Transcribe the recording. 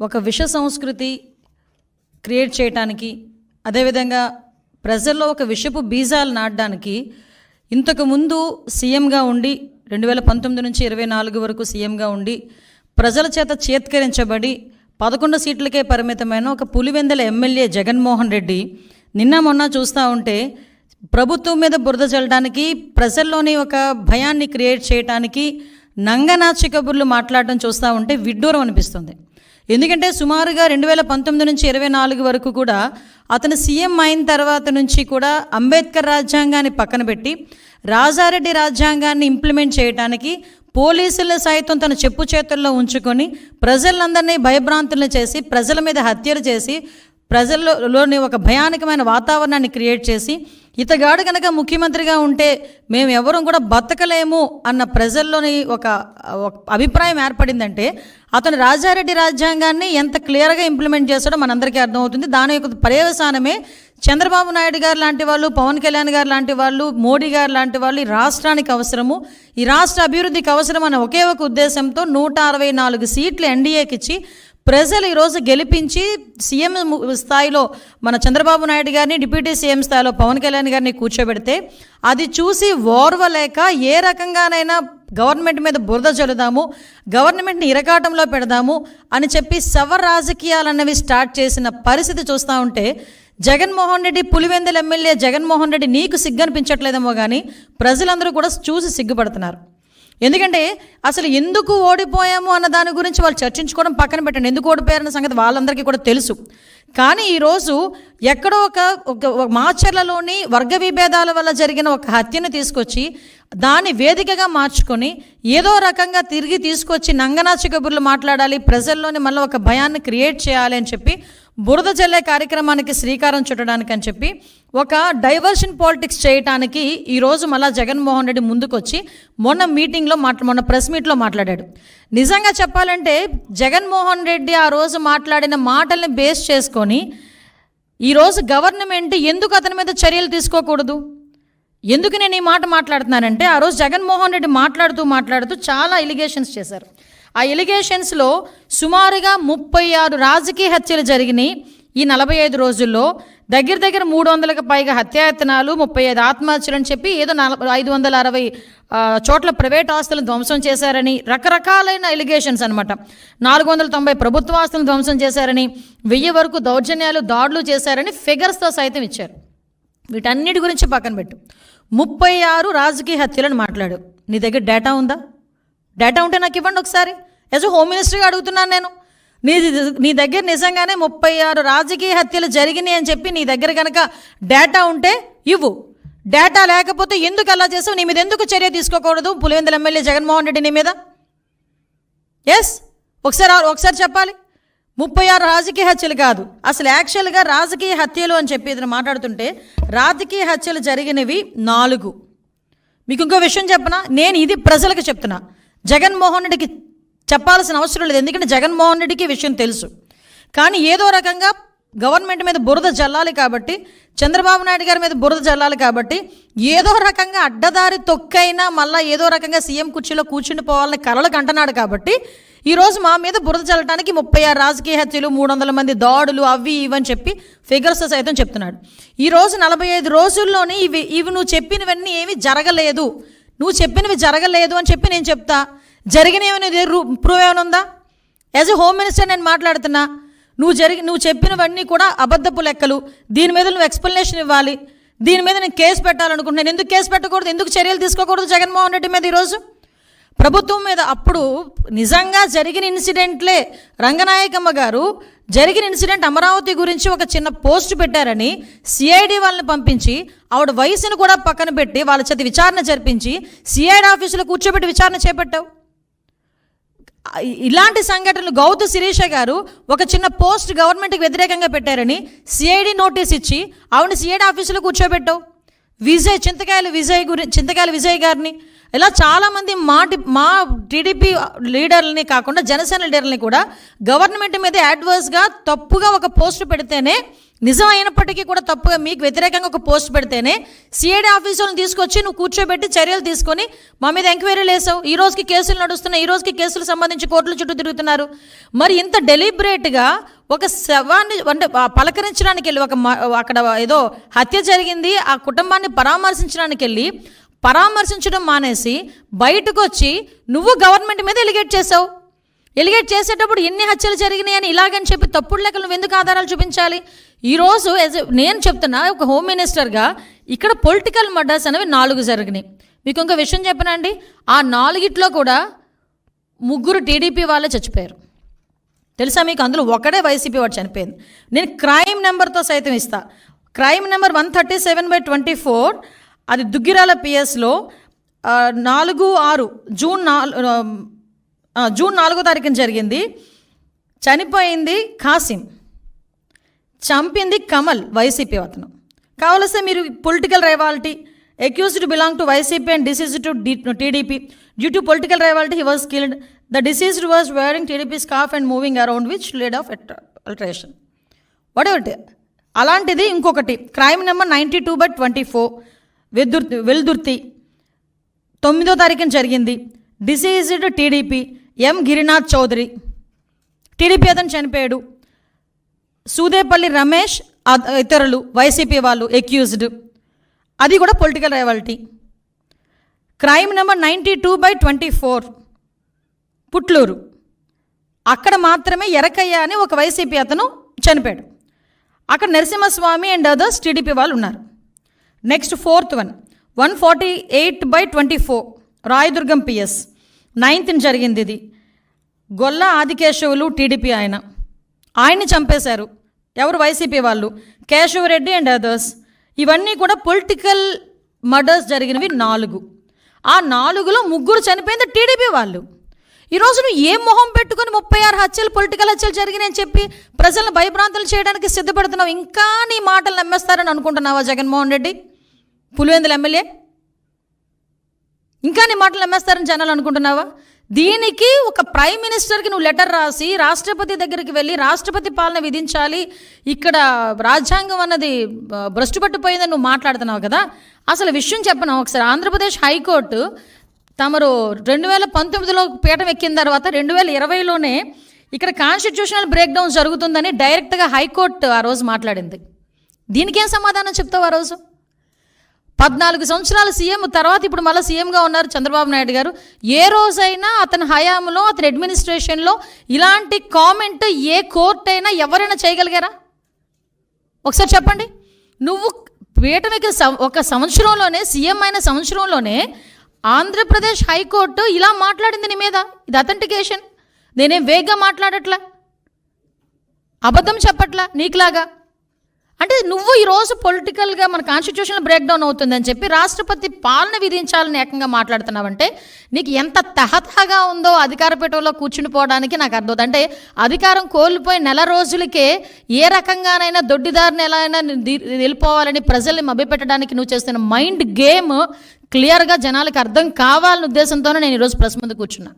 ఒక విష సంస్కృతి క్రియేట్ చేయడానికి, అదేవిధంగా ప్రజల్లో ఒక విషపు బీజాలు నాటడానికి ఇంతకుముందు సీఎంగా ఉండి 2019 నుంచి 24 వరకు సీఎంగా ఉండి ప్రజల చేత చేత్కరించబడి 11 సీట్లకే పరిమితమైన ఒక పులివెందుల ఎమ్మెల్యే జగన్మోహన్ రెడ్డి నిన్న మొన్న చూస్తూ ఉంటే ప్రభుత్వం మీద బురద చల్లడానికి, ప్రజల్లోని ఒక భయాన్ని క్రియేట్ చేయడానికి నంగనాచి కబుర్లు మాట్లాడడం చూస్తూ ఉంటే విడ్డూరం అనిపిస్తుంది. ఎందుకంటే సుమారుగా 2019 నుంచి 24 వరకు కూడా అతను సీఎం అయిన తర్వాత నుంచి కూడా అంబేద్కర్ రాజ్యాంగాన్ని పక్కన పెట్టి రాజారెడ్డి రాజ్యాంగాన్ని ఇంప్లిమెంట్ చేయడానికి పోలీసులను సైతం తన చెప్పు చేతుల్లో ఉంచుకొని ప్రజలందరినీ భయభ్రాంతులను చేసి, ప్రజల మీద హత్యలు చేసి, ప్రజల్లోని ఒక భయానకమైన వాతావరణాన్ని క్రియేట్ చేసి, ఇతగాడు కనుక ముఖ్యమంత్రిగా ఉంటే మేము ఎవరూ కూడా బతకలేము అన్న ప్రజల్లోని ఒక అభిప్రాయం ఏర్పడిందంటే అతను రాజారెడ్డి రాజ్యాంగాన్ని ఎంత క్లియర్గా ఇంప్లిమెంట్ చేస్తాడో మనందరికీ అర్థమవుతుంది. దాని యొక్క పర్యవసానమే చంద్రబాబు నాయుడు గారు లాంటి వాళ్ళు, పవన్ కళ్యాణ్ గారు లాంటి వాళ్ళు, మోడీ గారు లాంటి వాళ్ళు ఈ రాష్ట్రానికి అవసరము, ఈ రాష్ట్ర అభివృద్ధికి అవసరం అనే ఒకే ఒక ఉద్దేశంతో 164 సీట్లు ఎన్డీఏకి ఇచ్చి ప్రజలు ఈరోజు గెలిపించి సీఎం స్థాయిలో మన చంద్రబాబు నాయుడు గారిని, డిప్యూటీ సీఎం స్థాయిలో పవన్ కళ్యాణ్ గారిని కూర్చోబెడితే అది చూసి ఓర్వలేక ఏ రకంగానైనా గవర్నమెంట్ మీద బురద చల్లుదాము, గవర్నమెంట్ని ఇరకాటంలో పెడదాము అని చెప్పి శవ రాజకీయాలు అన్నవి స్టార్ట్ చేసిన పరిస్థితి చూస్తూ ఉంటే జగన్మోహన్ రెడ్డి, పులివెందుల ఎమ్మెల్యే జగన్మోహన్ రెడ్డి నీకు సిగ్గనిపించట్లేదేమో కానీ ప్రజలందరూ కూడా చూసి సిగ్గుపడుతున్నారు. ఎందుకంటే అసలు ఎందుకు ఓడిపోయాము అన్న దాని గురించి వాళ్ళు చర్చించుకోవడం పక్కన పెట్టండి. ఎందుకు ఓడిపోయారన్న సంగతి వాళ్ళందరికీ కూడా తెలుసు. కానీ ఈరోజు ఎక్కడో ఒక మాచర్లలోని వర్గ విభేదాల వల్ల జరిగిన ఒక హత్యను తీసుకొచ్చి దాన్ని వేదికగా మార్చుకొని ఏదో రకంగా తిరిగి తీసుకొచ్చి నంగనాచి కబుర్లు మాట్లాడాలి, ప్రజల్లోని మళ్ళీ ఒక భయాన్ని క్రియేట్ చేయాలి అని చెప్పి బురద జల్లే కార్యక్రమానికి శ్రీకారం చుట్టడానికి అని చెప్పి ఒక డైవర్షన్ పాలిటిక్స్ చేయడానికి ఈరోజు మళ్ళా జగన్మోహన్ రెడ్డి ముందుకొచ్చి మొన్న ప్రెస్ మీట్లో మాట్లాడాడు. నిజంగా చెప్పాలంటే జగన్మోహన్ రెడ్డి ఆ రోజు మాట్లాడిన మాటల్ని బేస్ చేసుకొని ఈరోజు గవర్నమెంట్ ఎందుకు అతని మీద చర్యలు తీసుకోకూడదు? ఎందుకు నేను ఈ మాట మాట్లాడుతున్నానంటే ఆ రోజు జగన్మోహన్ రెడ్డి మాట్లాడుతూ చాలా ఎలిగేషన్స్ చేశారు. ఆ ఎలిగేషన్స్లో సుమారుగా 36 రాజకీయ హత్యలు జరిగినాయి ఈ 45 రోజుల్లో. దగ్గర 300కు పైగా హత్యాయత్నాలు, 35 ఆత్మహత్యలు అని చెప్పి ఏదో 560 చోట్ల ప్రైవేట్ ఆస్తులను ధ్వంసం చేశారని రకరకాలైన ఎలిగేషన్స్ అనమాట. 490 ప్రభుత్వ ఆస్తులను ధ్వంసం చేశారని, 1000 వరకు దౌర్జన్యాలు, దాడులు చేశారని ఫిగర్స్తో సైతం ఇచ్చారు. వీటన్నిటి గురించి పక్కన పెట్టు, 36 రాజకీయ హత్యలను మాట్లాడు. నీ దగ్గర డేటా ఉందా? డేటా ఉంటే నాకు ఇవ్వండి ఒకసారి. యాజ్ హోమ్ మినిస్టర్గా అడుగుతున్నాను నేను. నీ దగ్గర నిజంగానే 36 రాజకీయ హత్యలు జరిగినాయి అని చెప్పి నీ దగ్గర కనుక డేటా ఉంటే ఇవ్వు. డేటా లేకపోతే ఎందుకు అలా చేసావు? నీ మీద ఎందుకు చర్య తీసుకోకూడదు పులివెందుల ఎమ్మెల్యే జగన్మోహన్ రెడ్డి నీ మీద? ఒకసారి చెప్పాలి. 36 రాజకీయ హత్యలు కాదు, అసలు యాక్చువల్గా రాజకీయ హత్యలు అని చెప్పి ఇతను మాట్లాడుతుంటే రాజకీయ హత్యలు జరిగినవి 4. మీకు ఇంకో విషయం చెప్పనా? నేను ఇది ప్రజలకు చెప్తున్నా, జగన్మోహన్ రెడ్డికి చెప్పాల్సిన అవసరం లేదు. ఎందుకంటే జగన్మోహన్ రెడ్డికి విషయం తెలుసు. కానీ ఏదో రకంగా గవర్నమెంట్ మీద బురద జల్లాలి కాబట్టి, చంద్రబాబు నాయుడు గారి మీద బురద జల్లాలి కాబట్టి ఏదో రకంగా అడ్డదారి తొక్కైనా మళ్ళీ ఏదో రకంగా సీఎం కుర్చీలో కూర్చుండిపోవాలని కలలకు అంటున్నాడు కాబట్టి ఈరోజు మా మీద బురద చల్లడానికి 36 రాజకీయ హత్యలు, 300 మంది దాడులు, అవి ఇవని చెప్పి ఫిగర్స్ సైతం చెప్తున్నాడు. ఈరోజు 45 రోజుల్లోని ఇవి నువ్వు చెప్పినవన్నీ ఏమీ జరగలేదు, నువ్వు చెప్పినవి జరగలేదు అని చెప్పి నేను చెప్తా. జరిగినవి ప్రూవ్ ఏమైనా ఉందా? యాజ్ ఎ హోమ్ మినిస్టర్ నేను మాట్లాడుతున్నా. నువ్వు చెప్పినవన్నీ కూడా అబద్ధపు లెక్కలు. దీని మీద నువ్వు ఎక్స్ప్లెనేషన్ ఇవ్వాలి. దీని మీద నేను కేసు పెట్టాలనుకుంటున్నాను. ఎందుకు కేసు పెట్టకూడదు? ఎందుకు చర్యలు తీసుకోకూడదు జగన్మోహన్ రెడ్డి మీద ఈరోజు ప్రభుత్వం మీద? అప్పుడు నిజంగా జరిగిన ఇన్సిడెంట్లే రంగనాయకమ్మ గారు జరిగిన ఇన్సిడెంట్ అమరావతి గురించి ఒక చిన్న పోస్ట్ పెట్టారని సిఐడి వాళ్ళని పంపించి ఆవిడ వయసును కూడా పక్కన పెట్టి వాళ్ళ చేత విచారణ జరిపించి సిఐడి ఆఫీసులో కూర్చోబెట్టి విచారణ చేపట్టావు. ఇలాంటి సంఘటనలు గుత్తా శిరీష గారు ఒక చిన్న పోస్ట్ గవర్నమెంట్కి వ్యతిరేకంగా పెట్టారని సిఐడి నోటీస్ ఇచ్చి ఆవిడని సిఐడి ఆఫీసులో కూర్చోబెట్టావు. చింతకాయల విజయ్ గారిని ఇలా చాలామంది మా టీడీపీ లీడర్లని కాకుండా జనసేన లీడర్లని కూడా గవర్నమెంట్ మీద యాడ్వర్స్గా తప్పుగా ఒక పోస్ట్ పెడితేనే, నిజం అయినప్పటికీ కూడా తప్పుగా మీకు వ్యతిరేకంగా ఒక పోస్ట్ పెడితేనే సిఐడి ఆఫీసులను తీసుకొచ్చి నువ్వు కూర్చోబెట్టి చర్యలు తీసుకొని మా మీద ఎంక్వైరీలు వేసావు. ఈ రోజుకి కేసులు నడుస్తున్నాయి, ఈ రోజుకి కేసులు సంబంధించి కోర్టుల చుట్టూ తిరుగుతున్నారు. మరి ఇంత డెలిబరేట్గా ఒక శవాన్ని అంటే పలకరించడానికి వెళ్ళి అక్కడ ఏదో హత్య జరిగింది, ఆ కుటుంబాన్ని పరామర్శించడానికి వెళ్ళి పరామర్శించడం మానేసి బయటకు వచ్చి నువ్వు గవర్నమెంట్ మీద ఎలిగేట్ చేసావు. ఎలిగేట్ చేసేటప్పుడు ఎన్ని హత్యలు జరిగినాయి అని ఇలాగని చెప్పి తప్పుడు లెక్కలు నువ్వు ఎందుకు ఆధారాలు చూపించాలి? ఈరోజు నేను చెప్తున్నా, ఒక హోమ్ మినిస్టర్గా ఇక్కడ పొలిటికల్ మర్డర్స్ అనేవి 4 జరిగినాయి. మీకు ఇంకో విషయం చెప్పనండి, ఆ 4 కూడా 3 టీడీపీ వాళ్ళే చచ్చిపోయారు. తెలుసా మీకు? అందులో ఒకడే వైసీపీ వాడు చనిపోయింది. నేను క్రైమ్ నెంబర్తో సైతం ఇస్తా. క్రైమ్ నెంబర్ 137/24, అది దుగ్గిరాల పిఎస్లో 4/6 జూన్ 4వ తారీఖున జరిగింది. చనిపోయింది కాసిం, చంపింది కమల్, వైసీపీ అతను. కావలస్తే మీరు political rivalry, accused to belong to YCP and deceased to TDP due to political rivalry he was killed. The deceased was wearing TDP scarf and moving around which led of altercation. Whatever. అలాంటిది ఇంకొకటి crime number 92/24 Veldurthi 9వ తారీఖున జరిగింది. Deceased TDP M Girinath Chowdary, TDP అతను చనిపోయాడు. సూదేపల్లి రమేష్ ఇతరులు YCP వాళ్ళు accused, అది కూడా political rivalry. Crime number 92/24 Putluru, అక్కడ మాత్రమే ఎరకయ్య అని ఒక వైసీపీ అతను చనిపోయాడు. అక్కడ నరసింహస్వామి అండ్ అదర్స్ టీడీపీ వాళ్ళు ఉన్నారు. Next 4th one 148/24 Rayadurgam PS 9th జరిగింది. ఇది గొల్ల ఆదికేశవులు టీడీపీ ఆయన్ని చంపేశారు. ఎవరు? వైసీపీ వాళ్ళు, కేశవరెడ్డి అండ్ అదర్స్. ఇవన్నీ కూడా పొలిటికల్ మర్డర్స్ జరిగినవి 4. ఆ 4లో 3 చనిపోయింది టీడీపీ వాళ్ళు. ఈరోజు నువ్వు ఏం మొహం పెట్టుకొని 36 హత్యలు, పొలిటికల్ హత్యలు జరిగినాయని చెప్పి ప్రజలను భయభ్రాంతులు చేయడానికి సిద్ధపడుతున్నావు? ఇంకా నీ మాటలు నమ్మేస్తారని అనుకుంటున్నావా జగన్మోహన్ రెడ్డి, పులివెందుల ఎమ్మెల్యే? ఇంకా నీ మాటలు నమ్మేస్తారని జనాలు అనుకుంటున్నావా? దీనికి ఒక ప్రైమ్ మినిస్టర్కి నువ్వు లెటర్ రాసి రాష్ట్రపతి దగ్గరికి వెళ్ళి రాష్ట్రపతి పాలన విధించాలి, ఇక్కడ రాజ్యాంగం అన్నది భ్రష్టు పట్టిపోయిందని నువ్వు మాట్లాడుతున్నావు కదా. అసలు విషయం చెప్పను ఒకసారి. ఆంధ్రప్రదేశ్ హైకోర్టు తమరు 2019లో పీఠం ఎక్కిన తర్వాత 2020లోనే ఇక్కడ కాన్స్టిట్యూషనల్ బ్రేక్ డౌన్ జరుగుతుందని డైరెక్ట్గా హైకోర్టు ఆ రోజు మాట్లాడింది. దీనికేం సమాధానం చెప్తావు? ఆ రోజు 14 సంవత్సరాల సీఎం తర్వాత ఇప్పుడు మళ్ళీ సీఎంగా ఉన్నారు చంద్రబాబు నాయుడు గారు. ఏ రోజైనా అతని హయాంలో, అతని అడ్మినిస్ట్రేషన్లో ఇలాంటి కామెంట్ ఏ కోర్టు అయినా ఎవరైనా చేయగలిగారా? ఒకసారి చెప్పండి. నువ్వు పీఠమికి ఒక సంవత్సరంలోనే, సీఎం అయిన సంవత్సరంలోనే ఆంధ్రప్రదేశ్ హైకోర్టు ఇలా మాట్లాడింది నీ మీద. ఇది అథెంటికేషన్. నేనేం వేగ్గా మాట్లాడట్లా, అబద్ధం చెప్పట్లా నీకులాగా. అంటే నువ్వు ఈరోజు పొలిటికల్గా మన కాన్స్టిట్యూషన్ బ్రేక్ డౌన్ అవుతుందని చెప్పి రాష్ట్రపతి పాలన విధించాలని ఏకంగా మాట్లాడుతున్నావంటే నీకు ఎంత తహతహగా ఉందో అధికార పీఠంలో కూర్చునిపోవడానికి నాకు అర్థం. అంటే అధికారం కోల్పోయి 4 రోజులకే ఏ రకంగానైనా దొడ్డిదారిని ఎలా అయినా వెళ్ళిపోవాలని ప్రజల్ని మభ్యపెట్టడానికి నువ్వు చేస్తున్న మైండ్ గేమ్ క్లియర్గా జనాలకు అర్థం కావాలనే ఉద్దేశంతోనే నేను ఈరోజు ప్రెస్ ముందు కూర్చున్నా.